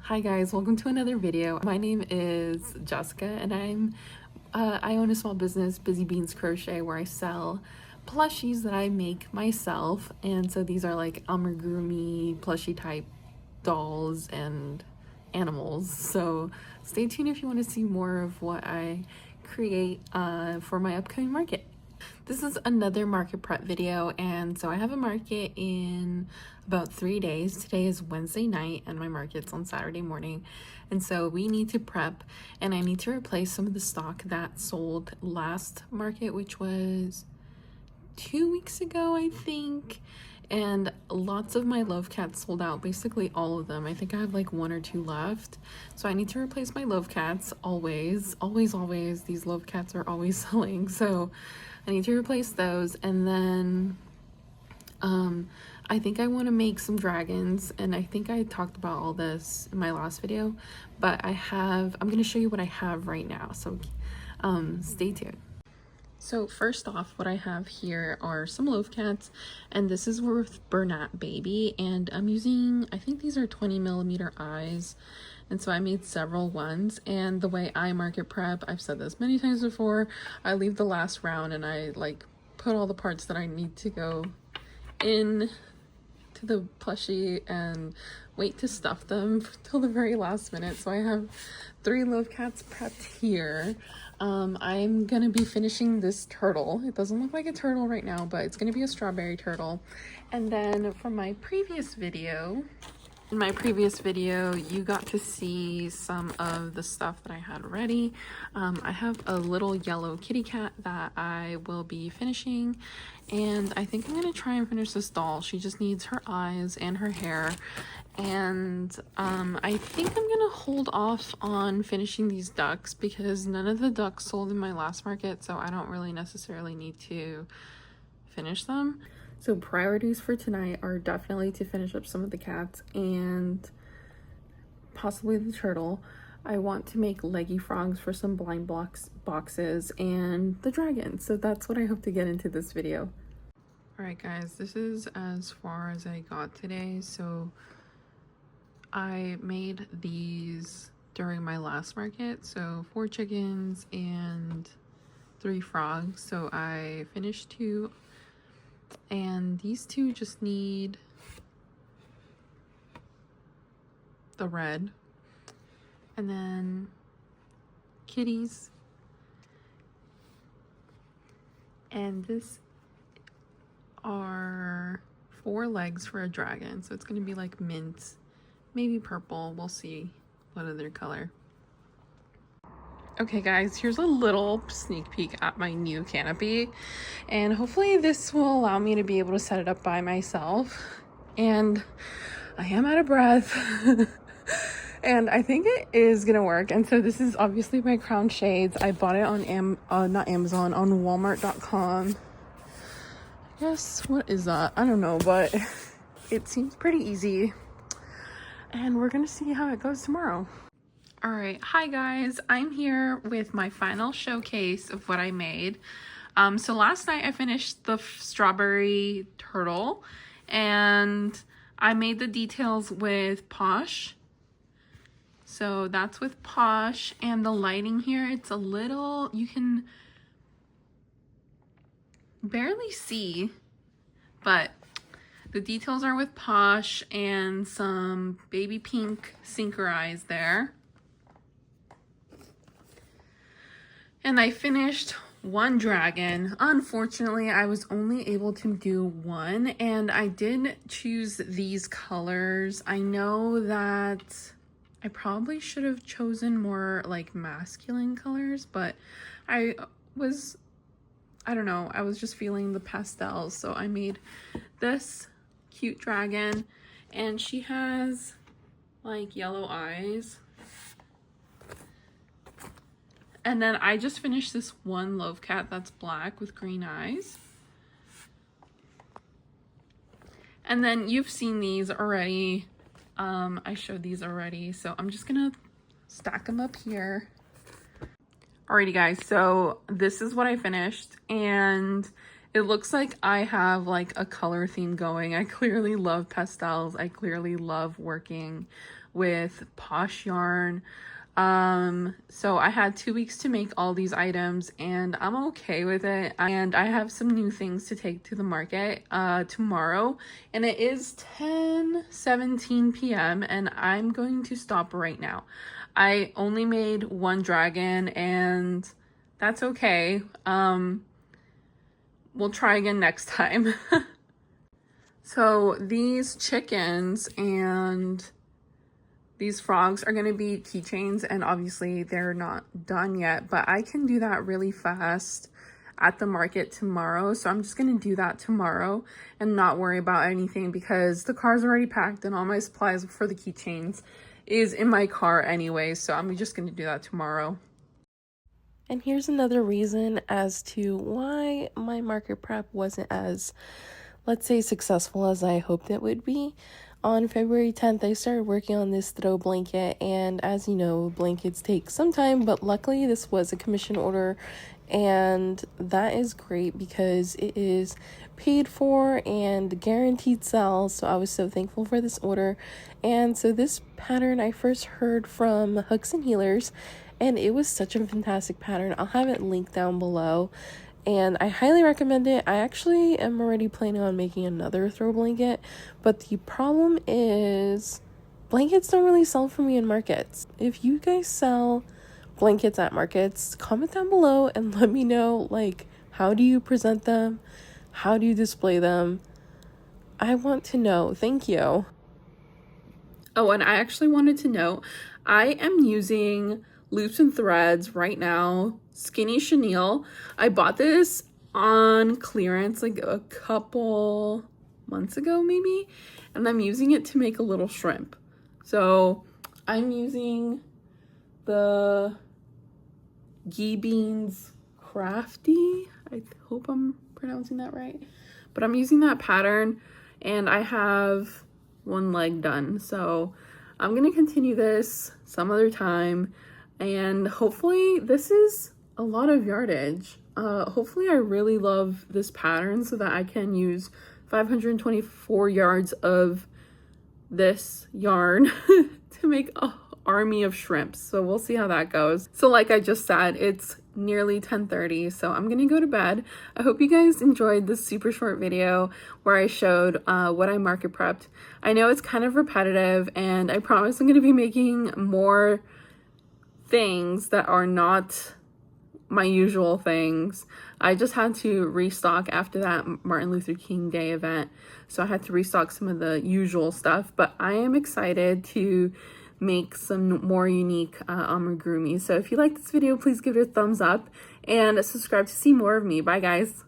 Hi guys, welcome to another video. My name is Jessica and I own a small business, Busy Beans Crochet, where I sell plushies that I make myself. And so these are like amigurumi plushie type dolls and animals. So stay tuned if you want to see more of what I create for my upcoming market. This is another market prep video, and so I have a market in about 3 days. Today is Wednesday night and my market's on Saturday morning, and so we need to prep, and I need to replace some of the stock that sold last market, which was 2 weeks ago, I think. And lots of my Loaf cats sold out, basically all of them. I think I have like 1 or 2 left. So I need to replace my Loaf cats always. These Loaf cats are always selling. So I need to replace those. And then I think I want to make some dragons. And I think I talked about all this in my last video. But I'm going to show you what I have right now. So stay tuned. So first off, what I have here are some Loaf cats, and this is with Bernat Baby, and I'm using, I think these are 20mm eyes, and so I made several ones. And the way I market prep, I've said this many times before, I leave the last round and I like put all the parts that I need to go in to the plushie and wait to stuff them till the very last minute. So I have 3 Loaf cats prepped here. I'm gonna be finishing this turtle. It doesn't look like a turtle right now, but it's gonna be a strawberry turtle. And then from my previous video, in my previous video, you got to see some of the stuff that I had ready. I have a little yellow kitty cat that I will be finishing, and I think I'm gonna try and finish this doll. She just needs her eyes and her hair, and I think I'm gonna hold off on finishing these ducks because none of the ducks sold in my last market, so I don't really necessarily need to finish them. So priorities for tonight are definitely to finish up some of the cats and possibly the turtle. I want to make leggy frogs for some blind boxes and the dragon. So that's what I hope to get into this video. Alright guys, this is as far as I got today. So I made these during my last market. So 4 chickens and 3 frogs. So I finished 2. And these 2 just need the red. And then kitties. And this are 4 legs for a dragon. So it's going to be like mint, maybe purple. We'll see what other color. Okay guys, here's a little sneak peek at my new canopy, and hopefully this will allow me to be able to set it up by myself. And I am out of breath and I think it is gonna work. And so this is obviously my crown shades. I bought it on not Amazon, on walmart.com. Yes, what is that? I don't know, but it seems pretty easy, and we're gonna see how it goes tomorrow. All right, hi guys, I'm here with my final showcase of what I made. So last night I finished the strawberry turtle, and I made the details with Posh. So that's with Posh, and the lighting here, it's a little, you can barely see, but the details are with Posh and some baby pink sinker eyes there. And I finished 1 dragon. Unfortunately, I was only able to do 1, and I did choose these colors. I know that I probably should have chosen more like masculine colors, but I don't know, I was just feeling the pastels. So I made this cute dragon, and she has like yellow eyes. And then I just finished this 1 Loaf cat that's black with green eyes. And then you've seen these already. I showed these already, so I'm just gonna stack them up here. Alrighty guys, so this is what I finished, and it looks like I have like a color theme going. I clearly love pastels. I clearly love working with Posh Yarn. So I had 2 weeks to make all these items and I'm okay with it. And I have some new things to take to the market tomorrow, and it is 10:17 p.m. and I'm going to stop right now. I only made one dragon and that's okay. We'll try again next time. So these chickens and these frogs are going to be keychains, and obviously they're not done yet, but I can do that really fast at the market tomorrow. So I'm just going to do that tomorrow and not worry about anything because the car's already packed and all my supplies for the keychains is in my car anyway. So I'm just going to do that tomorrow. And here's another reason as to why my market prep wasn't as, let's say, successful as I hoped it would be. On February 10th, I started working on this throw blanket, and as you know, blankets take some time, but luckily this was a commission order, and that is great because it is paid for and guaranteed sell, so I was so thankful for this order. And so this pattern I first heard from Hooks and Healers, and it was such a fantastic pattern. I'll have it linked down below. And I highly recommend it. I actually am already planning on making another throw blanket, but the problem is blankets don't really sell for me in markets. If you guys sell blankets at markets, comment down below and let me know, like, how do you present them? How do you display them? I want to know. Thank you. Oh, and I actually wanted to note, I am using Loops and Threads right now, Skinny Chenille. I bought this on clearance like a couple months ago maybe, and I'm using it to make a little shrimp. So I'm using the Ghee Beans Crafty. I hope I'm pronouncing that right, but I'm using that pattern and I have one leg done. So I'm gonna continue this some other time, and hopefully this is a lot of yardage. Hopefully I really love this pattern so that I can use 524 yards of this yarn to make an army of shrimps. So we'll see how that goes. So like I just said, it's nearly 10:30, so I'm gonna go to bed. I hope you guys enjoyed this super short video where I showed what I market prepped. I know it's kind of repetitive, and I promise I'm gonna be making more things that are not my usual things. I just had to restock after that Martin Luther King Day event, so I had to restock some of the usual stuff, but I am excited to make some more unique amigurumi. So if you like this video, please give it a thumbs up and subscribe to see more of me. Bye guys.